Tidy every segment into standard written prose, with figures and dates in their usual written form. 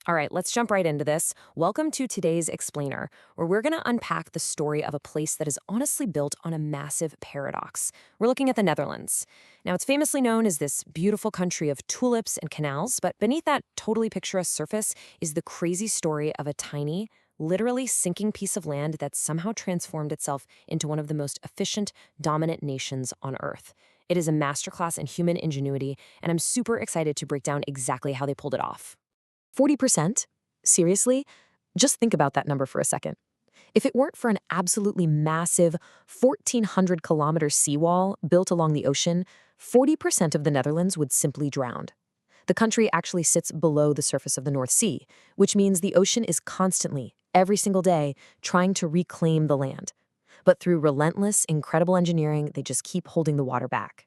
All right, let's jump right into this. Welcome to today's Explainer, where we're going to unpack the story of a place that is honestly built on a massive paradox. We're looking at the Netherlands. Now, it's famously known as this beautiful country of tulips and canals, but beneath that totally picturesque surface is the crazy story of a tiny, literally sinking piece of land that somehow transformed itself into one of the most efficient, dominant nations on Earth. It is a masterclass in human ingenuity, and I'm super excited to break down exactly how they pulled it off. 40%? Seriously? Just think about that number for a second. If it weren't for an absolutely massive 1,400-kilometer seawall built along the ocean, 40% of the Netherlands would simply drown. The country actually sits below the surface of the North Sea, which means the ocean is constantly, every single day, trying to reclaim the land. But through relentless, incredible engineering, they just keep holding the water back.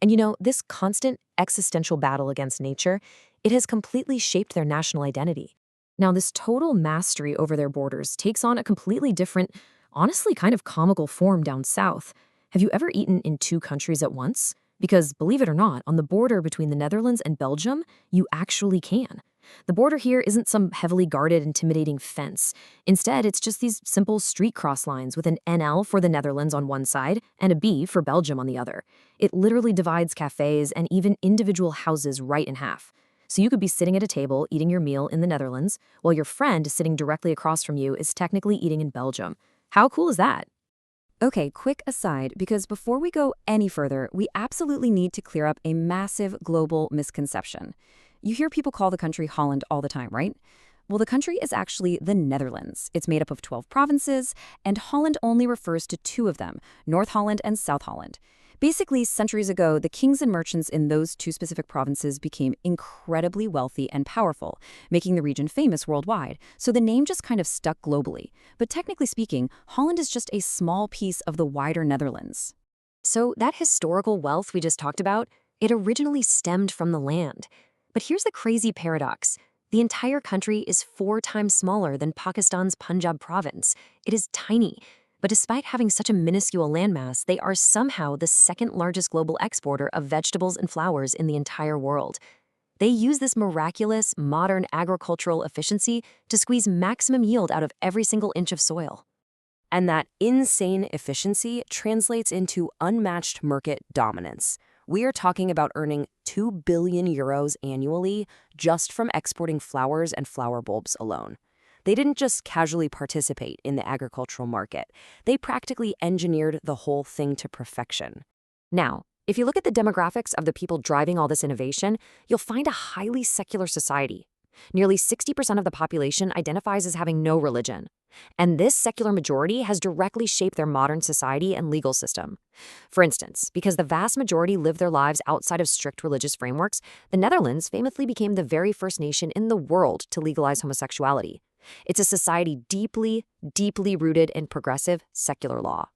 And this constant existential battle against nature, it has completely shaped their national identity. Now, this total mastery over their borders takes on a completely different, honestly kind of comical form down south. Have you ever eaten in two countries at once? Because, believe it or not, on the border between the Netherlands and Belgium, you actually can. The border here isn't some heavily guarded, intimidating fence. Instead, it's just these simple street cross lines with an NL for the Netherlands on one side and a B for Belgium on the other. It literally divides cafes and even individual houses right in half. So you could be sitting at a table eating your meal in the Netherlands, while your friend sitting directly across from you is technically eating in Belgium. How cool is that? Okay, quick aside, because before we go any further, we absolutely need to clear up a massive global misconception. You hear people call the country Holland all the time, right? Well, the country is actually the Netherlands. It's made up of 12 provinces, and Holland only refers to two of them, North Holland and South Holland. Basically, centuries ago, the kings and merchants in those two specific provinces became incredibly wealthy and powerful, making the region famous worldwide. So the name just kind of stuck globally. But technically speaking, Holland is just a small piece of the wider Netherlands. So that historical wealth we just talked about, it originally stemmed from the land. But here's the crazy paradox. The entire country is 4 times smaller than Pakistan's Punjab province. It is tiny. But despite having such a minuscule landmass, they are somehow the second largest global exporter of vegetables and flowers in the entire world. They use this miraculous, modern agricultural efficiency to squeeze maximum yield out of every single inch of soil. And that insane efficiency translates into unmatched market dominance. We are talking about earning 2 billion euros annually just from exporting flowers and flower bulbs alone. They didn't just casually participate in the agricultural market. They practically engineered the whole thing to perfection. Now, if you look at the demographics of the people driving all this innovation, you'll find a highly secular society. Nearly 60% of the population identifies as having no religion. And this secular majority has directly shaped their modern society and legal system. For instance, because the vast majority live their lives outside of strict religious frameworks, the Netherlands famously became the very first nation in the world to legalize homosexuality. It's a society deeply, deeply rooted in progressive, secular law.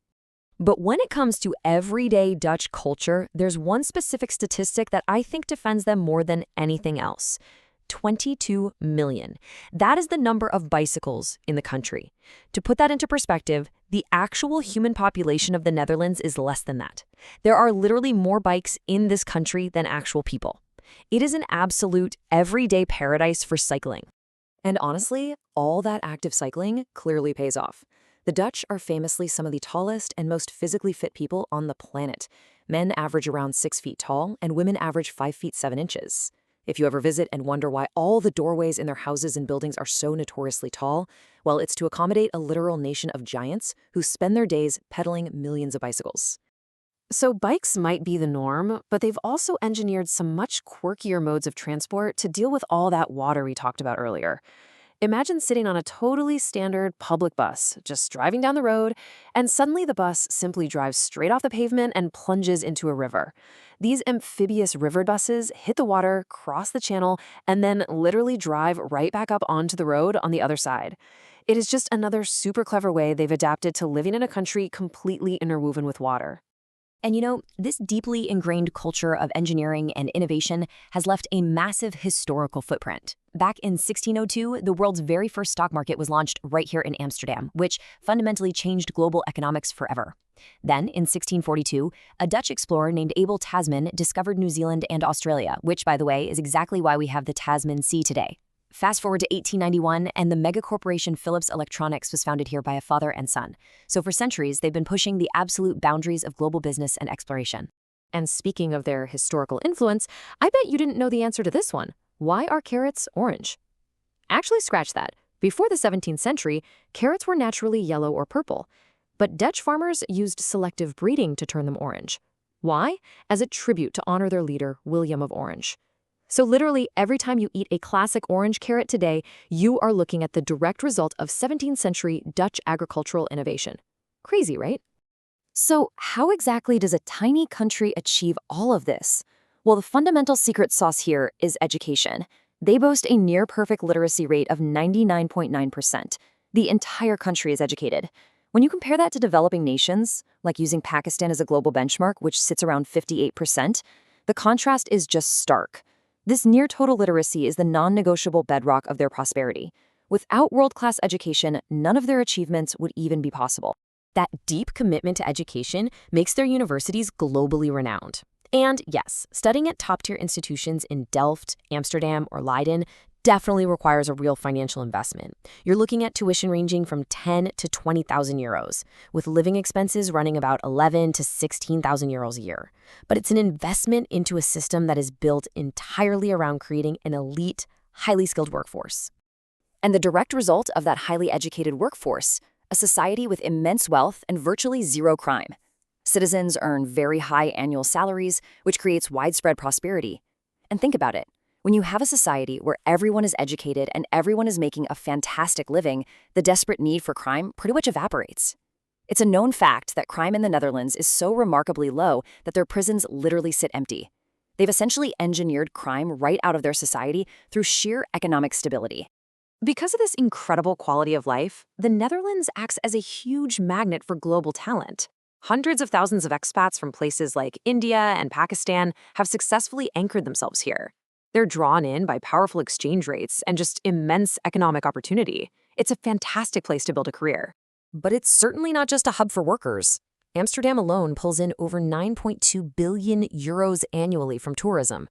But when it comes to everyday Dutch culture, there's one specific statistic that I think defends them more than anything else. 22 million. That is the number of bicycles in the country. To put that into perspective, the actual human population of the Netherlands is less than that. There are literally more bikes in this country than actual people. It is an absolute everyday paradise for cycling. And honestly, all that active cycling clearly pays off. The Dutch are famously some of the tallest and most physically fit people on the planet. Men average around 6 feet tall, and women average 5 feet 7 inches. If you ever visit and wonder why all the doorways in their houses and buildings are so notoriously tall, well, it's to accommodate a literal nation of giants who spend their days pedaling millions of bicycles. So bikes might be the norm, but they've also engineered some much quirkier modes of transport to deal with all that water we talked about earlier. Imagine sitting on a totally standard public bus, just driving down the road, and suddenly the bus simply drives straight off the pavement and plunges into a river. These amphibious river buses hit the water, cross the channel, and then literally drive right back up onto the road on the other side. It is just another super clever way they've adapted to living in a country completely interwoven with water. And this deeply ingrained culture of engineering and innovation has left a massive historical footprint. Back in 1602, the world's very first stock market was launched right here in Amsterdam, which fundamentally changed global economics forever. Then, in 1642, a Dutch explorer named Abel Tasman discovered New Zealand and Australia, which, by the way, is exactly why we have the Tasman Sea today. Fast forward to 1891, and the mega corporation Philips Electronics was founded here by a father and son. So for centuries, they've been pushing the absolute boundaries of global business and exploration. And speaking of their historical influence, I bet you didn't know the answer to this one. Why are carrots orange? Actually, scratch that. Before the 17th century, carrots were naturally yellow or purple. But Dutch farmers used selective breeding to turn them orange. Why? As a tribute to honor their leader, William of Orange. So literally, every time you eat a classic orange carrot today, you are looking at the direct result of 17th century Dutch agricultural innovation. Crazy, right? So how exactly does a tiny country achieve all of this? Well, the fundamental secret sauce here is education. They boast a near-perfect literacy rate of 99.9%. The entire country is educated. When you compare that to developing nations, like using Pakistan as a global benchmark, which sits around 58%, the contrast is just stark. This near-total literacy is the non-negotiable bedrock of their prosperity. Without world-class education, none of their achievements would even be possible. That deep commitment to education makes their universities globally renowned. And yes, studying at top-tier institutions in Delft, Amsterdam, or Leiden definitely requires a real financial investment. You're looking at tuition ranging from 10 to 20,000 euros, with living expenses running about 11 to 16,000 euros a year. But it's an investment into a system that is built entirely around creating an elite, highly skilled workforce. And the direct result of that highly educated workforce, a society with immense wealth and virtually zero crime. Citizens earn very high annual salaries, which creates widespread prosperity. And think about it. When you have a society where everyone is educated and everyone is making a fantastic living, the desperate need for crime pretty much evaporates. It's a known fact that crime in the Netherlands is so remarkably low that their prisons literally sit empty. They've essentially engineered crime right out of their society through sheer economic stability. Because of this incredible quality of life, the Netherlands acts as a huge magnet for global talent. Hundreds of thousands of expats from places like India and Pakistan have successfully anchored themselves here. They're drawn in by powerful exchange rates and just immense economic opportunity. It's a fantastic place to build a career. But it's certainly not just a hub for workers. Amsterdam alone pulls in over 9.2 billion euros annually from tourism.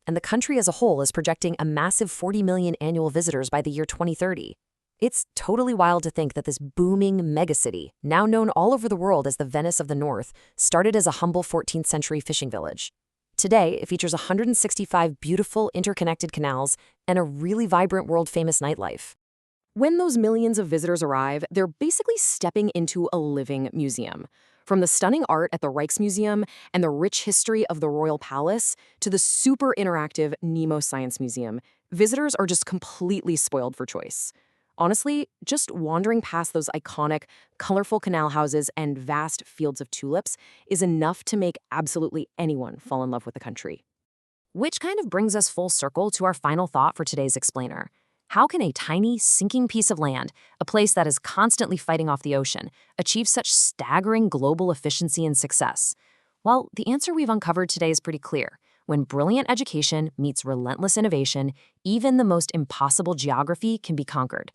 And the country as a whole is projecting a massive 40 million annual visitors by the year 2030. It's totally wild to think that this booming megacity, now known all over the world as the Venice of the North, started as a humble 14th century fishing village. Today, it features 165 beautiful interconnected canals and a really vibrant world-famous nightlife. When those millions of visitors arrive, they're basically stepping into a living museum. From the stunning art at the Rijksmuseum and the rich history of the Royal Palace to the super interactive Nemo Science Museum, visitors are just completely spoiled for choice. Honestly, just wandering past those iconic, colorful canal houses and vast fields of tulips is enough to make absolutely anyone fall in love with the country. Which kind of brings us full circle to our final thought for today's explainer. How can a tiny, sinking piece of land, a place that is constantly fighting off the ocean, achieve such staggering global efficiency and success? Well, the answer we've uncovered today is pretty clear. When brilliant education meets relentless innovation, even the most impossible geography can be conquered.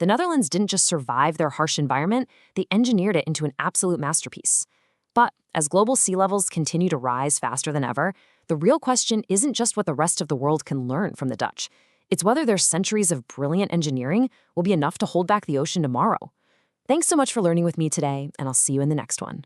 The Netherlands didn't just survive their harsh environment, they engineered it into an absolute masterpiece. But as global sea levels continue to rise faster than ever, the real question isn't just what the rest of the world can learn from the Dutch. It's whether their centuries of brilliant engineering will be enough to hold back the ocean tomorrow. Thanks so much for learning with me today, and I'll see you in the next one.